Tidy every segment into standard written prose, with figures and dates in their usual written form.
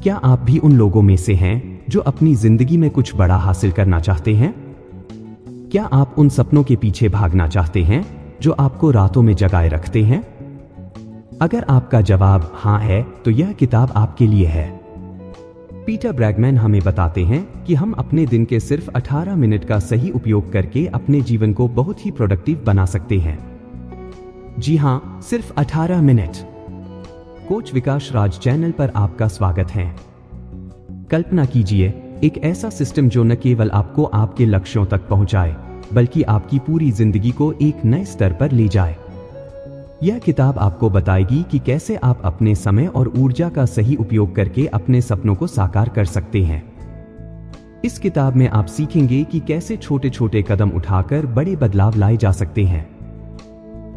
क्या आप भी उन लोगों में से हैं जो अपनी जिंदगी में कुछ बड़ा हासिल करना चाहते हैं? क्या आप उन सपनों के पीछे भागना चाहते हैं जो आपको रातों में जगाए रखते हैं? अगर आपका जवाब हां है, तो यह किताब आपके लिए है। पीटर ब्रैगमैन हमें बताते हैं कि हम अपने दिन के सिर्फ 18 मिनट का सही उपयोग करके अपने जीवन को बहुत ही प्रोडक्टिव बना सकते हैं। जी हां, सिर्फ 18 मिनट। कोच विकास राज चैनल पर आपका स्वागत है। कल्पना कीजिए एक ऐसा सिस्टम जो न केवल आपको आपके लक्ष्यों तक पहुंचाए, बल्कि आपकी पूरी जिंदगी को एक नए स्तर पर ले जाए। यह किताब आपको बताएगी कि कैसे आप अपने समय और ऊर्जा का सही उपयोग करके अपने सपनों को साकार कर सकते हैं। इस किताब में आप सीखेंगे कि कैसे छोटे छोटे कदम उठाकर बड़े बदलाव लाए जा सकते हैं।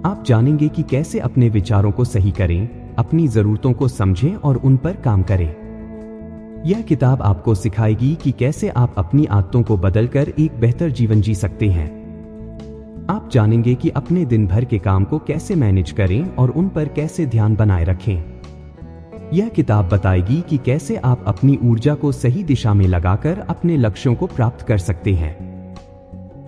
आप जानेंगे कि कैसे अपने विचारों को सही करें, अपनी जरूरतों को समझें और उन पर काम करें। यह किताब आपको सिखाएगी कि कैसे आप अपनी आदतों को बदलकर एक बेहतर जीवन जी सकते हैं। आप जानेंगे कि अपने दिन भर के काम को कैसे मैनेज करें और उन पर कैसे ध्यान बनाए रखें। यह किताब बताएगी कि कैसे आप अपनी ऊर्जा को सही दिशा में लगाकर अपने लक्ष्यों को प्राप्त कर सकते हैं।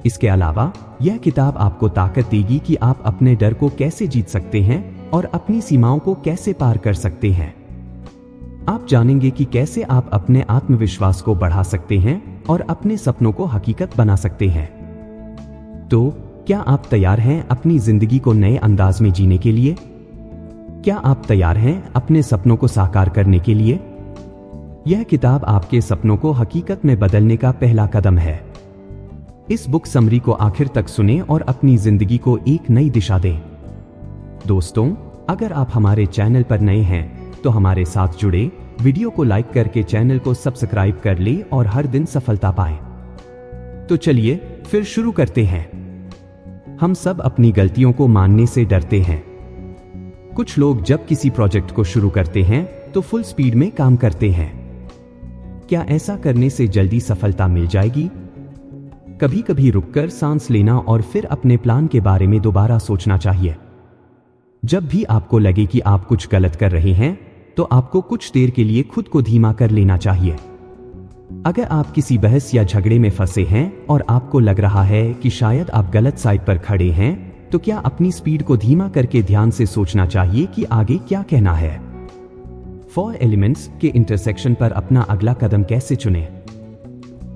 इसके अलावा यह किताब आपको ताकत देगी कि आप अपने डर को कैसे जीत सकते हैं और अपनी सीमाओं को कैसे पार कर सकते हैं। आप जानेंगे कि कैसे आप अपने आत्मविश्वास को बढ़ा सकते हैं और अपने सपनों को हकीकत बना सकते हैं। तो क्या आप तैयार हैं अपनी जिंदगी को नए अंदाज में जीने के लिए? क्या आप तैयार हैं अपने सपनों को साकार करने के लिए? यह किताब आपके सपनों को हकीकत में बदलने का पहला कदम है। इस बुक समरी को आखिर तक सुनें और अपनी जिंदगी को एक नई दिशा दें। दोस्तों, अगर आप हमारे चैनल पर नए हैं तो हमारे साथ जुड़े, वीडियो को लाइक करके चैनल को सब्सक्राइब कर ले और हर दिन सफलता पाएं। तो चलिए फिर शुरू करते हैं। हम सब अपनी गलतियों को मानने से डरते हैं। कुछ लोग जब किसी प्रोजेक्ट को शुरू करते हैं तो फुल स्पीड में काम करते हैं। क्या ऐसा करने से जल्दी सफलता मिल जाएगी? कभी कभी रुककर सांस लेना और फिर अपने प्लान के बारे में दोबारा सोचना चाहिए। जब भी आपको लगे कि आप कुछ गलत कर रहे हैं, तो आपको कुछ देर के लिए खुद को धीमा कर लेना चाहिए। अगर आप किसी बहस या झगड़े में फंसे हैं और आपको लग रहा है कि शायद आप गलत साइड पर खड़े हैं, तो क्या अपनी स्पीड को धीमा करके ध्यान से सोचना चाहिए कि आगे क्या कहना है। 4 एलिमेंट्स के इंटरसेक्शन पर अपना अगला कदम कैसे चुनें?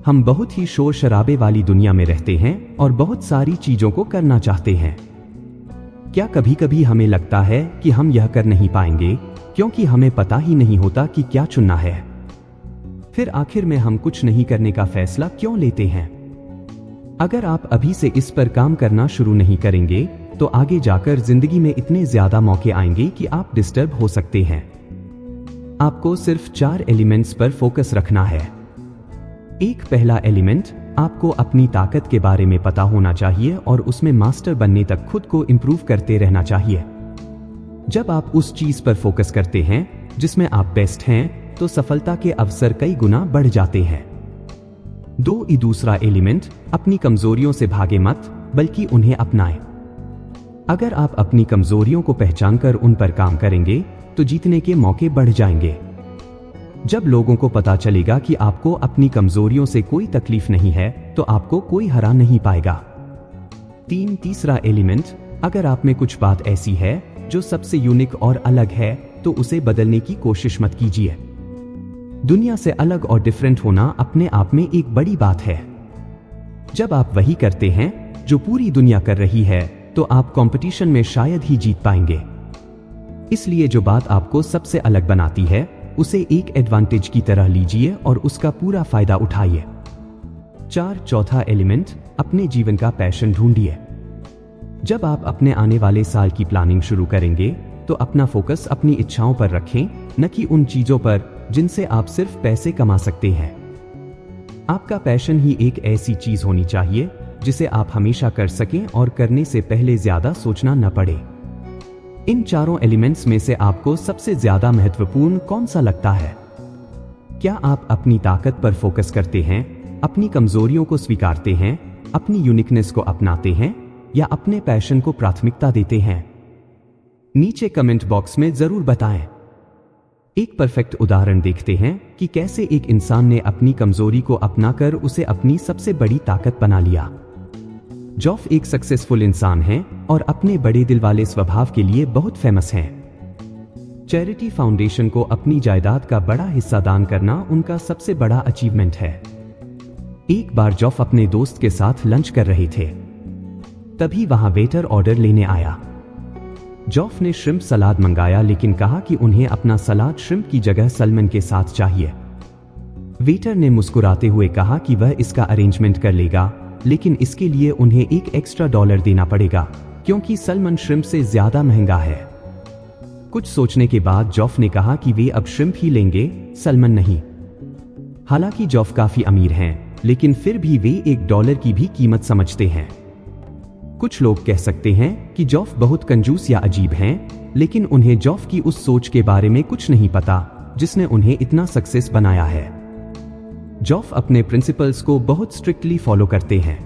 हम बहुत ही शोर शराबे वाली दुनिया में रहते हैं और बहुत सारी चीजों को करना चाहते हैं। क्या कभी कभी हमें लगता है कि हम यह कर नहीं पाएंगे क्योंकि हमें पता ही नहीं होता कि क्या चुनना है? फिर आखिर में हम कुछ नहीं करने का फैसला क्यों लेते हैं? अगर आप अभी से इस पर काम करना शुरू नहीं करेंगे, तो आगे जाकर जिंदगी में इतने ज्यादा मौके आएंगे कि आप डिस्टर्ब हो सकते हैं। आपको सिर्फ 4 एलिमेंट्स पर फोकस रखना है। एक पहला एलिमेंट, आपको अपनी ताकत के बारे में पता होना चाहिए और उसमें मास्टर बनने तक खुद को इंप्रूव करते रहना चाहिए। जब आप उस चीज पर फोकस करते हैं जिसमें आप बेस्ट हैं, तो सफलता के अवसर कई गुना बढ़ जाते हैं। दूसरा एलिमेंट, अपनी कमजोरियों से भागे मत, बल्कि उन्हें अपनाएं। अगर आप अपनी कमजोरियों को पहचानकर उन पर काम करेंगे, तो जीतने के मौके बढ़ जाएंगे। जब लोगों को पता चलेगा कि आपको अपनी कमजोरियों से कोई तकलीफ नहीं है, तो आपको कोई हरा नहीं पाएगा। तीसरा एलिमेंट, अगर आप में कुछ बात ऐसी है जो सबसे यूनिक और अलग है, तो उसे बदलने की कोशिश मत कीजिए। दुनिया से अलग और डिफरेंट होना अपने आप में एक बड़ी बात है। जब आप वही करते हैं जो पूरी दुनिया कर रही है, तो आप कंपटीशन में शायद ही जीत पाएंगे। इसलिए जो बात आपको सबसे अलग बनाती है, उसे एक एडवांटेज की तरह लीजिए और उसका पूरा फायदा उठाइए। चौथा एलिमेंट, अपने जीवन का पैशन ढूंढिए। जब आप अपने आने वाले साल की प्लानिंग शुरू करेंगे, तो अपना फोकस अपनी इच्छाओं पर रखें, न कि उन चीजों पर जिनसे आप सिर्फ पैसे कमा सकते हैं। आपका पैशन ही एक ऐसी चीज होनी चाहिए जिसे आप हमेशा कर सकें और करने से पहले ज्यादा सोचना न पड़े। इन 4 एलिमेंट्स में से आपको सबसे ज्यादा महत्वपूर्ण कौन सा लगता है? क्या आप अपनी ताकत पर फोकस करते हैं, अपनी कमजोरियों को स्वीकारते हैं, अपनी यूनिकनेस को अपनाते हैं, या अपने पैशन को प्राथमिकता देते हैं? नीचे कमेंट बॉक्स में जरूर बताएं। एक परफेक्ट उदाहरण देखते हैं कि कैसे एक इंसान ने अपनी कमजोरी को अपनाकर उसे अपनी सबसे बड़ी ताकत बना लिया। जॉफ एक सक्सेसफुल इंसान हैं और अपने बड़े दिल वाले स्वभाव के लिए बहुत फेमस हैं। चैरिटी फाउंडेशन को अपनी जायदाद का बड़ा हिस्सा दान करना उनका सबसे बड़ा अचीवमेंट है। एक बार जॉफ अपने दोस्त के साथ लंच कर रहे थे, तभी वहां वेटर ऑर्डर लेने आया। जॉफ ने श्रिम्प सलाद मंगाया लेकिन कहा कि उन्हें अपना सलाद श्रिम्प की जगह सैल्मन के साथ चाहिए। वेटर ने मुस्कुराते हुए कहा कि वह इसका अरेंजमेंट कर लेगा, लेकिन इसके लिए उन्हें एक एक्स्ट्रा $1 देना पड़ेगा क्योंकि सैल्मन श्रिम्प से ज्यादा महंगा है। कुछ सोचने के बाद जॉफ ने कहा कि वे अब श्रिम्प ही लेंगे, सैल्मन नहीं। हालांकि जॉफ काफी अमीर हैं, लेकिन फिर भी वे $1 की भी कीमत समझते हैं। कुछ लोग कह सकते हैं कि जॉफ बहुत कंजूस या अजीब हैं, लेकिन उन्हें जॉफ की उस सोच के बारे में कुछ नहीं पता जिसने उन्हें इतना सक्सेस बनाया है। जॉफ अपने प्रिंसिपल्स को बहुत स्ट्रिक्टली फॉलो करते हैं।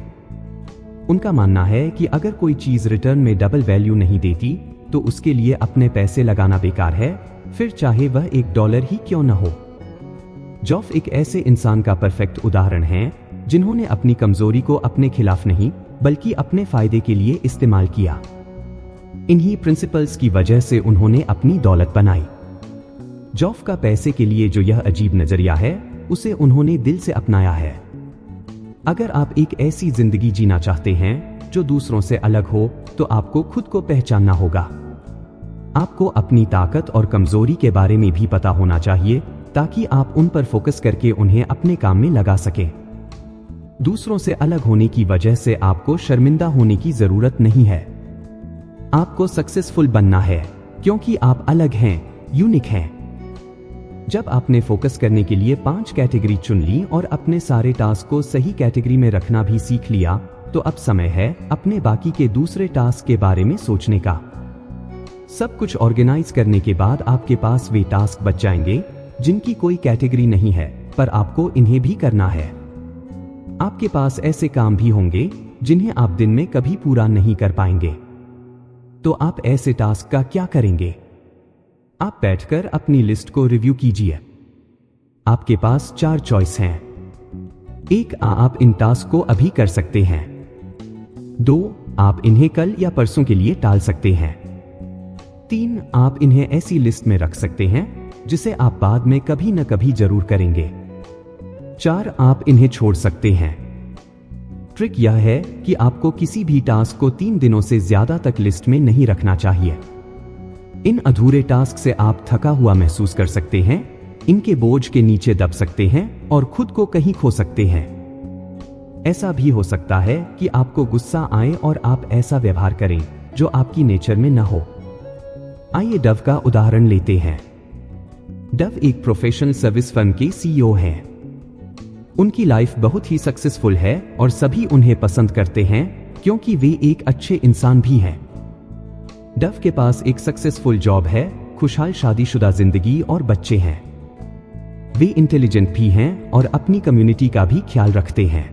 उनका मानना है कि अगर कोई चीज रिटर्न में डबल वैल्यू नहीं देती तो उसके लिए अपने पैसे लगाना बेकार है, फिर चाहे वह $1 ही क्यों न हो। जॉफ एक ऐसे इंसान का परफेक्ट उदाहरण है जिन्होंने अपनी कमजोरी को अपने खिलाफ नहीं बल्कि अपने फायदे के लिए इस्तेमाल किया। इन्हीं प्रिंसिपल्स की वजह से उन्होंने अपनी दौलत बनाई। जॉफ का पैसे के लिए जो यह अजीब नजरिया है उसे उन्होंने दिल से अपनाया है। अगर आप एक ऐसी जिंदगी जीना चाहते हैं जो दूसरों से अलग हो तो आपको खुद को पहचानना होगा। आपको अपनी ताकत और कमजोरी के बारे में भी पता होना चाहिए ताकि आप उन पर फोकस करके उन्हें अपने काम में लगा सकें। दूसरों से अलग होने की वजह से आपको शर्मिंदा होने की जरूरत नहीं है। आपको सक्सेसफुल बनना है क्योंकि आप अलग हैं, यूनिक हैं। जब आपने फोकस करने के लिए 5 कैटेगरी चुन ली और अपने सारे टास्क को सही कैटेगरी में रखना भी सीख लिया, तो अब समय है अपने बाकी के दूसरे टास्क के बारे में सोचने का। सब कुछ ऑर्गेनाइज करने के बाद आपके पास वे टास्क बच जाएंगे जिनकी कोई कैटेगरी नहीं है, पर आपको इन्हें भी करना है। आपके पास ऐसे काम भी होंगे जिन्हें आप दिन में कभी पूरा नहीं कर पाएंगे। तो आप ऐसे टास्क का क्या करेंगे? आप बैठकर अपनी लिस्ट को रिव्यू कीजिए। आपके पास 4 चॉइस हैं। 1, आप इन टास्क को अभी कर सकते हैं। 2, आप इन्हें कल या परसों के लिए टाल सकते हैं। 3, आप इन्हें ऐसी लिस्ट में रख सकते हैं जिसे आप बाद में कभी न कभी जरूर करेंगे। 4, आप इन्हें छोड़ सकते हैं। ट्रिक यह है कि आपको किसी भी टास्क को 3 दिनों से ज्यादा तक लिस्ट में नहीं रखना चाहिए। इन अधूरे टास्क से आप थका हुआ महसूस कर सकते हैं, इनके बोझ के नीचे दब सकते हैं और खुद को कहीं खो सकते हैं। ऐसा भी हो सकता है कि आपको गुस्सा आए और आप ऐसा व्यवहार करें जो आपकी नेचर में न हो। आइए डव का उदाहरण लेते हैं। डव एक प्रोफेशनल सर्विस फर्म के सीईओ हैं। उनकी लाइफ बहुत ही सक्सेसफुल है और सभी उन्हें पसंद करते हैं क्योंकि वे एक अच्छे इंसान भी हैं। डव के पास एक सक्सेसफुल जॉब है, खुशहाल शादीशुदा जिंदगी और बच्चे हैं। वे इंटेलिजेंट भी हैं और अपनी कम्युनिटी का भी ख्याल रखते हैं।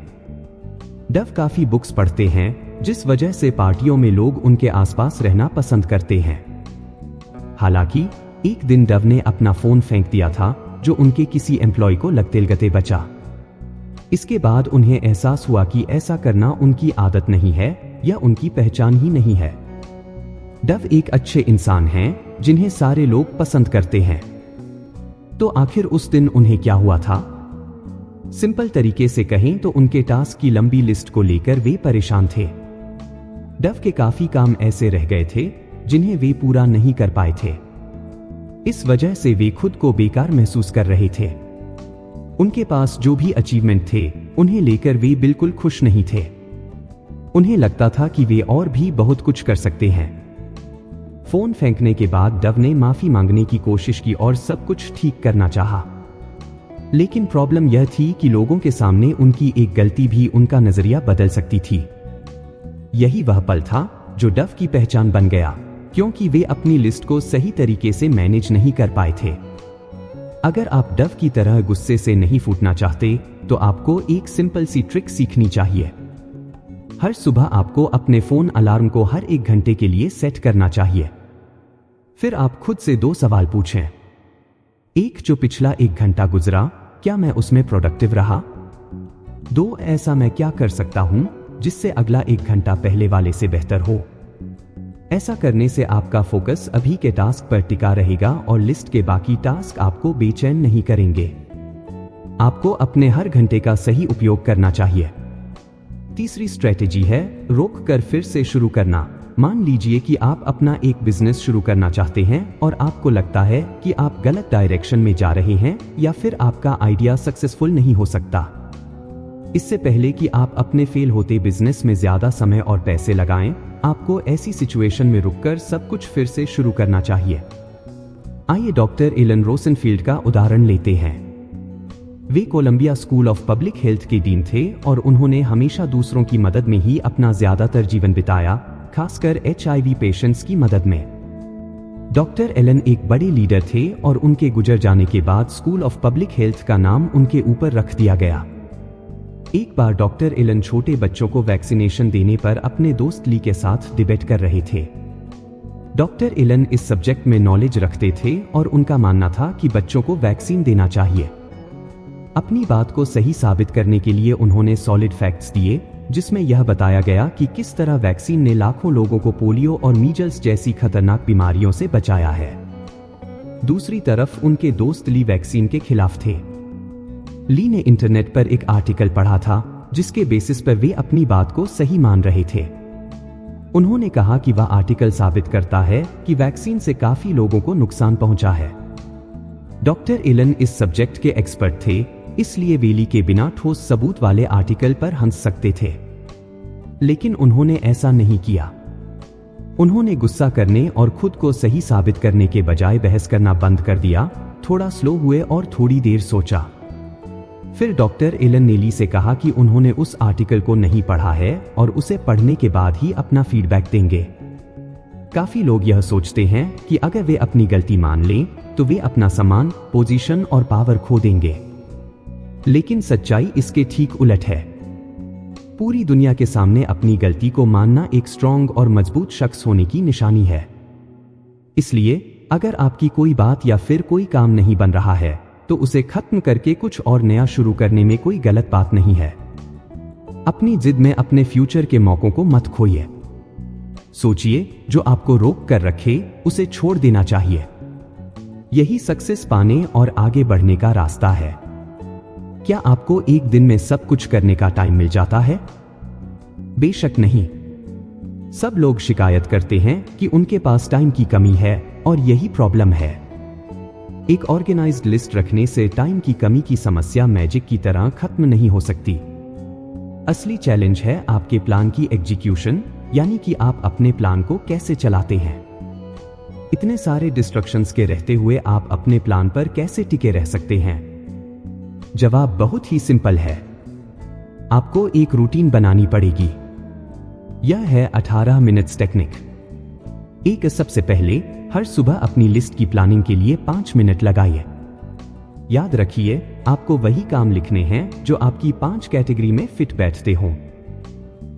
डव काफी बुक्स पढ़ते हैं जिस वजह से पार्टियों में लोग उनके आसपास रहना पसंद करते हैं। हालांकि एक दिन डव ने अपना फोन फेंक दिया था जो उनके किसी एम्प्लॉय को लगते लगते बचा। इसके बाद उन्हें एहसास हुआ कि ऐसा करना उनकी आदत नहीं है या उनकी पहचान ही नहीं है। डव एक अच्छे इंसान हैं जिन्हें सारे लोग पसंद करते हैं। तो आखिर उस दिन उन्हें क्या हुआ था? सिंपल तरीके से कहें तो उनके टास्क की लंबी लिस्ट को लेकर वे परेशान थे। डव के काफी काम ऐसे रह गए थे जिन्हें वे पूरा नहीं कर पाए थे। इस वजह से वे खुद को बेकार महसूस कर रहे थे। उनके पास जो भी अचीवमेंट थे उन्हें लेकर वे बिल्कुल खुश नहीं थे। उन्हें लगता था कि वे और भी बहुत कुछ कर सकते हैं। फोन फेंकने के बाद डव ने माफी मांगने की कोशिश की और सब कुछ ठीक करना चाहा। लेकिन प्रॉब्लम यह थी कि लोगों के सामने उनकी एक गलती भी उनका नजरिया बदल सकती थी। यही वह पल था जो डव की पहचान बन गया, क्योंकि वे अपनी लिस्ट को सही तरीके से मैनेज नहीं कर पाए थे। अगर आप डव की तरह गुस्से से नहीं फूटना चाहते तो आपको एक सिंपल सी ट्रिक सीखनी चाहिए। हर सुबह आपको अपने फोन अलार्म को हर 1 घंटे के लिए सेट करना चाहिए। फिर आप खुद से 2 सवाल पूछें। जो पिछला 1 घंटा गुजरा, क्या मैं उसमें प्रोडक्टिव रहा? 2, ऐसा मैं क्या कर सकता हूं जिससे अगला 1 घंटा पहले वाले से बेहतर हो? ऐसा करने से आपका फोकस अभी के टास्क पर टिका रहेगा और लिस्ट के बाकी टास्क आपको बेचैन नहीं करेंगे। आपको अपने हर घंटे का सही उपयोग करना चाहिए। तीसरी स्ट्रेटेजी है रोक कर फिर से शुरू करना। मान लीजिए कि आप अपना एक बिजनेस शुरू करना चाहते हैं और आपको लगता है कि आप गलत डायरेक्शन में जा रहे हैं या फिर आपका आइडिया सक्सेसफुल नहीं हो सकता। इससे पहले कि आप अपने फेल होते बिजनेस में ज्यादा समय और पैसे लगाएं, आपको ऐसी सिचुएशन में रुककर सब कुछ फिर से शुरू करना चाहिए। आइए डॉक्टर एलन रोसेनफील्ड का उदाहरण लेते हैं। वे Columbia School of Public Health के डीन थे और उन्होंने हमेशा दूसरों की मदद में ही अपना ज्यादातर जीवन बिताया, खासकर HIV पेशेंट्स की मदद में। डॉक्टर एलन एक बड़े लीडर थे और उनके गुजर जाने के बाद स्कूल ऑफ पब्लिक हेल्थ का नाम उनके ऊपर रख दिया गया। एक बार डॉक्टर एलन छोटे बच्चों को वैक्सीनेशन देने पर अपने दोस्त ली के साथ डिबेट कर रहे थे। डॉक्टर एलन इस सब्जेक्ट में नॉलेज रखते थे और उनका मानना था कि बच्चों को वैक्सीन देना चाहिए। अपनी बात को सही साबित करने के लिए उन्होंने सॉलिड फैक्ट्स दिए, जिसमें यह बताया गया कि किस तरह वैक्सीन ने लाखों लोगों को पोलियो और मीजल्स जैसी खतरनाक बीमारियों से बचाया है। दूसरी तरफ उनके दोस्त ली वैक्सीन के खिलाफ थे। ली ने इंटरनेट पर एक आर्टिकल पढ़ा था जिसके बेसिस पर वे अपनी बात को सही मान रहे थे। उन्होंने कहा कि वह आर्टिकल साबित करता है कि वैक्सीन से काफी लोगों को नुकसान पहुंचा है। डॉक्टर एलन इस सब्जेक्ट के एक्सपर्ट थे, इसलिए वे ली के बिना ठोस सबूत वाले आर्टिकल पर हंस सकते थे। लेकिन उन्होंने ऐसा नहीं किया। उन्होंने गुस्सा करने और खुद को सही साबित करने के बजाय बहस करना बंद कर दिया, थोड़ा स्लो हुए और थोड़ी देर सोचा। फिर डॉक्टर एलन ने ली से कहा कि उन्होंने उस आर्टिकल को नहीं पढ़ा है और उसे पढ़ने के बाद ही अपना फीडबैक देंगे। काफी लोग यह सोचते हैं कि अगर वे अपनी गलती मान लें तो वे अपना सम्मान, पोजीशन और पावर खो देंगे। लेकिन सच्चाई इसके ठीक उलट है। पूरी दुनिया के सामने अपनी गलती को मानना एक स्ट्रॉन्ग और मजबूत शख्स होने की निशानी है। इसलिए अगर आपकी कोई बात या फिर कोई काम नहीं बन रहा है तो उसे खत्म करके कुछ और नया शुरू करने में कोई गलत बात नहीं है। अपनी जिद में अपने फ्यूचर के मौकों को मत खोइए। सोचिए, जो आपको रोक कर रखे उसे छोड़ देना चाहिए। यही सक्सेस पाने और आगे बढ़ने का रास्ता है। क्या आपको एक दिन में सब कुछ करने का टाइम मिल जाता है? बेशक नहीं। सब लोग शिकायत करते हैं कि उनके पास टाइम की कमी है और यही प्रॉब्लम है। एक ऑर्गेनाइज्ड लिस्ट रखने से टाइम की कमी की समस्या मैजिक की तरह खत्म नहीं हो सकती। असली चैलेंज है आपके प्लान की एग्जीक्यूशन, यानी कि आप अपने प्लान को कैसे चलाते हैं। इतने सारे डिस्ट्रक्शंस के रहते हुए आप अपने प्लान पर कैसे टिके रह सकते हैं? जवाब बहुत ही सिंपल है। आपको एक रूटीन बनानी पड़ेगी। यह है 18 मिनट्स टेक्निक। सबसे पहले हर सुबह अपनी लिस्ट की प्लानिंग के लिए 5 मिनट लगाइए। याद रखिए, आपको वही काम लिखने हैं जो आपकी 5 कैटेगरी में फिट बैठते हों।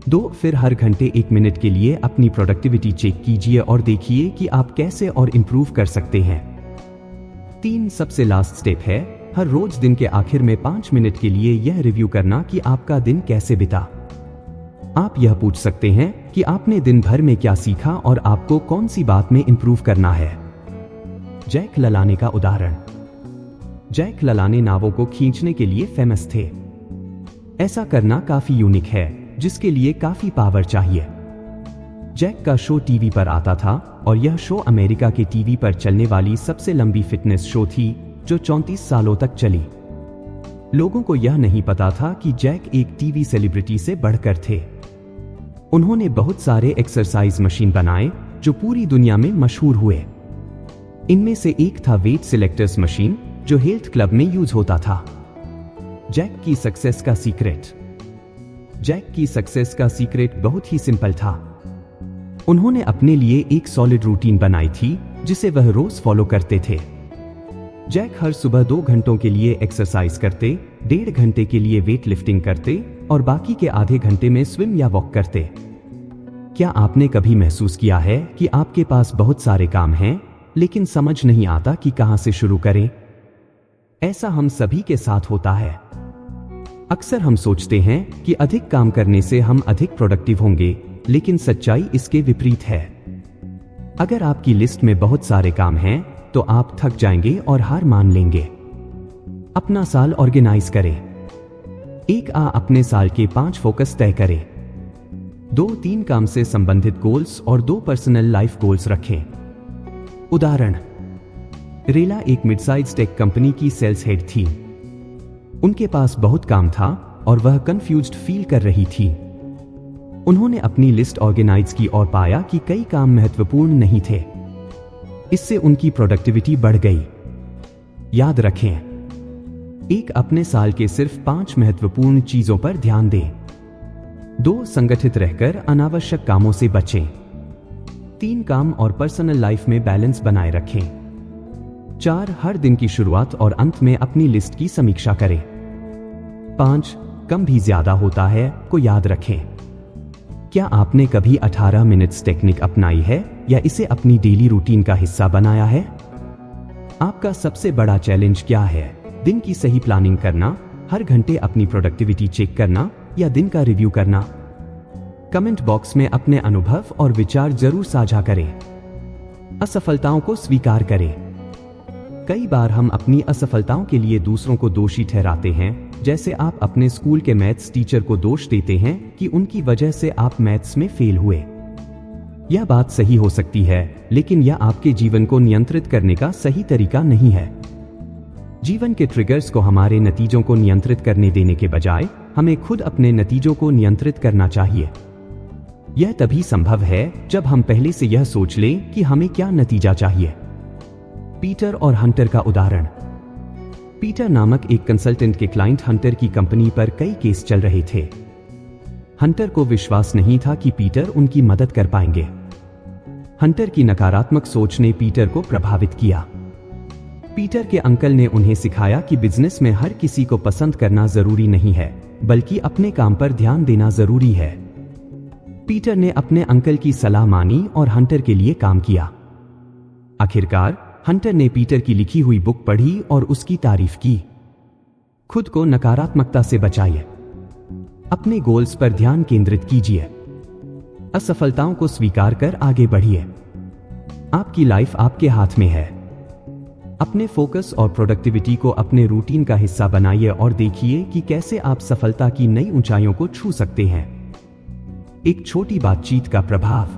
2, फिर हर घंटे 1 मिनट के लिए अपनी प्रोडक्टिविटी चेक कीजिए और देखिए कि आप कैसे और इंप्रूव कर सकते हैं। 3, सबसे लास्ट स्टेप है हर रोज दिन के आखिर में 5 मिनट के लिए यह रिव्यू करना कि आपका दिन कैसे बीता। आप यह पूछ सकते हैं कि आपने दिन भर में क्या सीखा और आपको कौन सी बात में इंप्रूव करना है। जैक ललाने का उदाहरण। जैक ललाने नावों को खींचने के लिए फेमस थे। ऐसा करना काफी यूनिक है, जिसके लिए काफी पावर चाहिए। जैक का शो टीवी पर आता था और यह शो अमेरिका के टीवी पर चलने वाली सबसे लंबी फिटनेस शो थी, जो 34 सालों तक चली। लोगों को यह नहीं पता था कि जैक एक टीवी सेलिब्रिटी से बढ़कर थे। उन्होंने बहुत सारे एक्सरसाइज मशीन बनाए जो पूरी दुनिया में मशहूर हुए। इनमें से एक था वेट सिलेक्टर्स मशीन, जो हेल्थ क्लब में यूज होता था। जैक की सक्सेस का सीक्रेट बहुत ही सिंपल था। उन्होंने अपने लिए एक सॉलिड रूटीन बनाई थी जिसे वह रोज फॉलो करते थे। जैक हर सुबह 2 घंटों के लिए एक्सरसाइज करते, 1.5 घंटे के लिए वेट लिफ्टिंग करते और बाकी के आधे घंटे में स्विम या वॉक करते। क्या आपने कभी महसूस किया है कि आपके पास बहुत सारे काम हैं, लेकिन समझ नहीं आता कि कहां से शुरू करें? ऐसा हम सभी के साथ होता है। अक्सर हम सोचते हैं कि अधिक काम करने से हम अधिक प्रोडक्टिव होंगे, लेकिन सच्चाई इसके विपरीत है। अगर आपकी लिस्ट में बहुत सारे काम हैं, तो आप थक जाएंगे और हार मान लेंगे। अपना साल ऑर्गेनाइज करें। अपने साल के 5 फोकस तय करें। 2-3 काम से संबंधित गोल्स और 2 पर्सनल लाइफ गोल्स रखें। उदाहरण, रेला एक मिडसाइज टेक कंपनी की सेल्स हेड थी। उनके पास बहुत काम था और वह कंफ्यूज्ड फील कर रही थी। उन्होंने अपनी लिस्ट ऑर्गेनाइज की और पाया कि कई काम महत्वपूर्ण नहीं थे। इससे उनकी प्रोडक्टिविटी बढ़ गई। याद रखें, अपने साल के सिर्फ 5 महत्वपूर्ण चीजों पर ध्यान दें। 2 संगठित रहकर अनावश्यक कामों से बचें। 3 काम और पर्सनल लाइफ में बैलेंस बनाए रखें। 4 हर दिन की शुरुआत और अंत में अपनी लिस्ट की समीक्षा करें। 5 कम भी ज्यादा होता है को याद रखें। क्या आपने कभी 18 मिनट्स टेक्निक अपनाई है या इसे अपनी डेली रूटीन का हिस्सा बनाया है? आपका सबसे बड़ा चैलेंज क्या है? दिन की सही प्लानिंग करना, हर घंटे अपनी प्रोडक्टिविटी चेक करना या दिन का रिव्यू करना? कमेंट बॉक्स में अपने अनुभव और विचार जरूर साझा करें। असफलताओं को स्वीकार करें। कई बार हम अपनी असफलताओं के लिए दूसरों को दोषी ठहराते हैं, जैसे आप अपने स्कूल के मैथ्स टीचर को दोष देते हैं कि उनकी वजह से आप मैथ्स में फेल हुए। यह बात सही हो सकती है, लेकिन यह आपके जीवन को नियंत्रित करने का सही तरीका नहीं है। जीवन के ट्रिगर्स को हमारे नतीजों को नियंत्रित करने देने के बजाय हमें खुद अपने नतीजों को नियंत्रित करना चाहिए। यह तभी संभव है जब हम पहले से यह सोच लें कि हमें क्या नतीजा चाहिए। पीटर और हंटर का उदाहरण। पीटर नामक एक कंसल्टेंट के क्लाइंट हंटर की कंपनी पर कई केस चल रहे थे। हंटर को विश्वास नहीं था कि पीटर उनकी मदद कर पाएंगे। हंटर की नकारात्मक सोच ने पीटर को प्रभावित किया। पीटर के अंकल ने उन्हें सिखाया कि बिजनेस में हर किसी को पसंद करना जरूरी नहीं है, बल्कि अपने काम पर ध्यान देना जरूरी है। पीटर ने अपने अंकल की सलाह मानी और हंटर के लिए काम किया। आखिरकार हंटर ने पीटर की लिखी हुई बुक पढ़ी और उसकी तारीफ की। खुद को नकारात्मकता से बचाइए। अपने गोल्स पर ध्यान केंद्रित कीजिए। असफलताओं को स्वीकार कर आगे बढ़िए। आपकी लाइफ आपके हाथ में है। अपने फोकस और प्रोडक्टिविटी को अपने रूटीन का हिस्सा बनाइए और देखिए कि कैसे आप सफलता की नई ऊंचाइयों को छू सकते हैं। एक छोटी बातचीत का प्रभाव।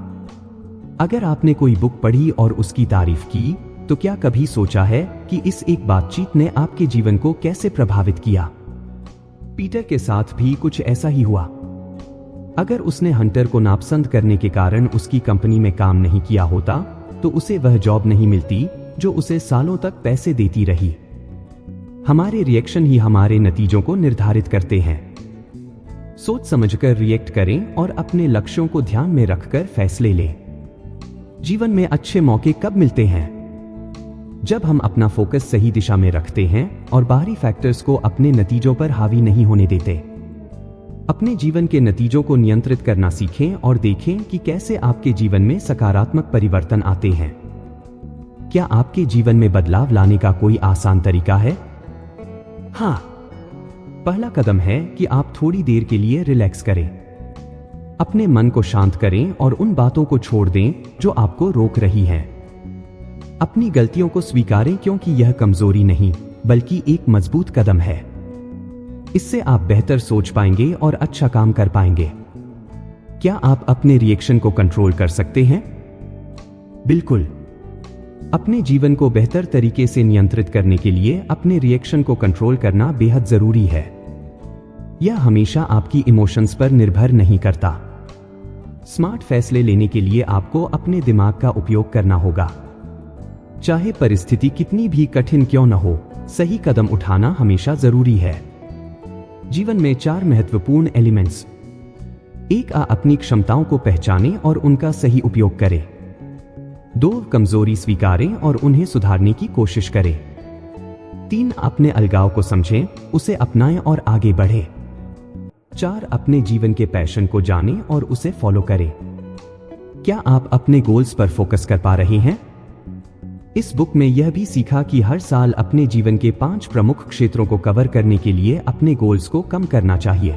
अगर आपने कोई बुक पढ़ी और उसकी तारीफ की, तो क्या कभी सोचा है कि इस एक बातचीत ने आपके जीवन को कैसे प्रभावित किया? पीटर के साथ भी कुछ ऐसा ही हुआ। अगर उसने हंटर को नापसंद करने के कारण उसकी कंपनी में काम नहीं किया होता, तो उसे वह जॉब नहीं मिलती जो उसे सालों तक पैसे देती रही। हमारे रिएक्शन ही हमारे नतीजों को निर्धारित करते हैं। सोच समझकर रिएक्ट करें और अपने लक्ष्यों को ध्यान में रखकर फैसले लें। जीवन में अच्छे मौके कब मिलते हैं? जब हम अपना फोकस सही दिशा में रखते हैं और बाहरी फैक्टर्स को अपने नतीजों पर हावी नहीं होने देते। अपने जीवन के नतीजों को नियंत्रित करना सीखें और देखें कि कैसे आपके जीवन में सकारात्मक परिवर्तन आते हैं। क्या आपके जीवन में बदलाव लाने का कोई आसान तरीका है? हाँ, पहला कदम है कि आप थोड़ी देर के लिए रिलैक्स करें। अपने मन को शांत करें और उन बातों को छोड़ दें जो आपको रोक रही हैं। अपनी गलतियों को स्वीकारें, क्योंकि यह कमजोरी नहीं बल्कि एक मजबूत कदम है। इससे आप बेहतर सोच पाएंगे और अच्छा काम कर पाएंगे। क्या आप अपने रिएक्शन को कंट्रोल कर सकते हैं? बिल्कुल। अपने जीवन को बेहतर तरीके से नियंत्रित करने के लिए अपने रिएक्शन को कंट्रोल करना बेहद जरूरी है। यह हमेशा आपकी इमोशंस पर निर्भर नहीं करता। स्मार्ट फैसले लेने के लिए आपको अपने दिमाग का उपयोग करना होगा। चाहे परिस्थिति कितनी भी कठिन क्यों न हो, सही कदम उठाना हमेशा जरूरी है। जीवन में 4 महत्वपूर्ण एलिमेंट्स। 1 अपनी क्षमताओं को पहचानें और उनका सही उपयोग करें। 2 कमजोरी स्वीकारें और उन्हें सुधारने की कोशिश करें। 3 अपने अलगाव को समझें, उसे अपनाएं और आगे बढ़ें। 4 अपने जीवन के पैशन को जानें और उसे फॉलो करें। क्या आप अपने गोल्स पर फोकस कर पा रहे हैं? इस बुक में यह भी सीखा कि हर साल अपने जीवन के 5 प्रमुख क्षेत्रों को कवर करने के लिए अपने गोल्स को कम करना चाहिए।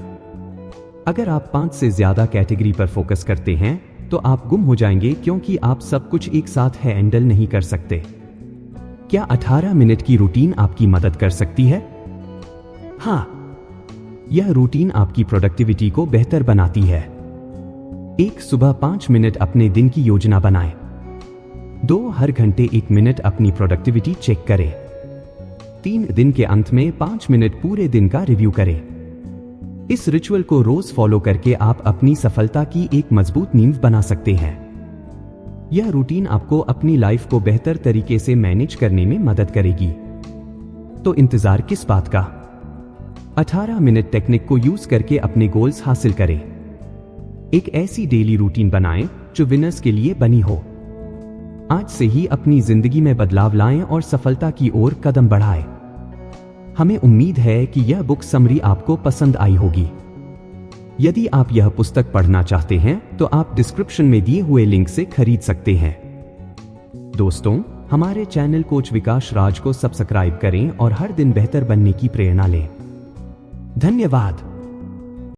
अगर आप 5 से ज्यादा कैटेगरी पर फोकस करते हैं तो आप गुम हो जाएंगे, क्योंकि आप सब कुछ एक साथ हैंडल नहीं कर सकते। क्या 18 मिनट की रूटीन आपकी मदद कर सकती है? हाँ, यह रूटीन आपकी प्रोडक्टिविटी को बेहतर बनाती है। एक, सुबह 5 मिनट अपने दिन की योजना बनाएं। 2, हर घंटे 1 मिनट अपनी प्रोडक्टिविटी चेक करें। 3, दिन के अंत में 5 मिनट पूरे दिन का रिव्यू करें। इस रिचुअल को रोज फॉलो करके आप अपनी सफलता की एक मजबूत नींव बना सकते हैं। यह रूटीन आपको अपनी लाइफ को बेहतर तरीके से मैनेज करने में मदद करेगी। तो इंतजार किस बात का? 18 मिनट टेक्निक को यूज करके अपने गोल्स हासिल करें। एक ऐसी डेली रूटीन बनाएं जो विनर्स के लिए बनी हो। आज से ही अपनी जिंदगी में बदलाव लाएं और सफलता की ओर कदम बढ़ाएं। हमें उम्मीद है कि यह बुक समरी आपको पसंद आई होगी। यदि आप यह पुस्तक पढ़ना चाहते हैं तो आप डिस्क्रिप्शन में दिए हुए लिंक से खरीद सकते हैं। दोस्तों, हमारे चैनल कोच विकास राज को सब्सक्राइब करें और हर दिन बेहतर बनने की प्रेरणा लें। धन्यवाद।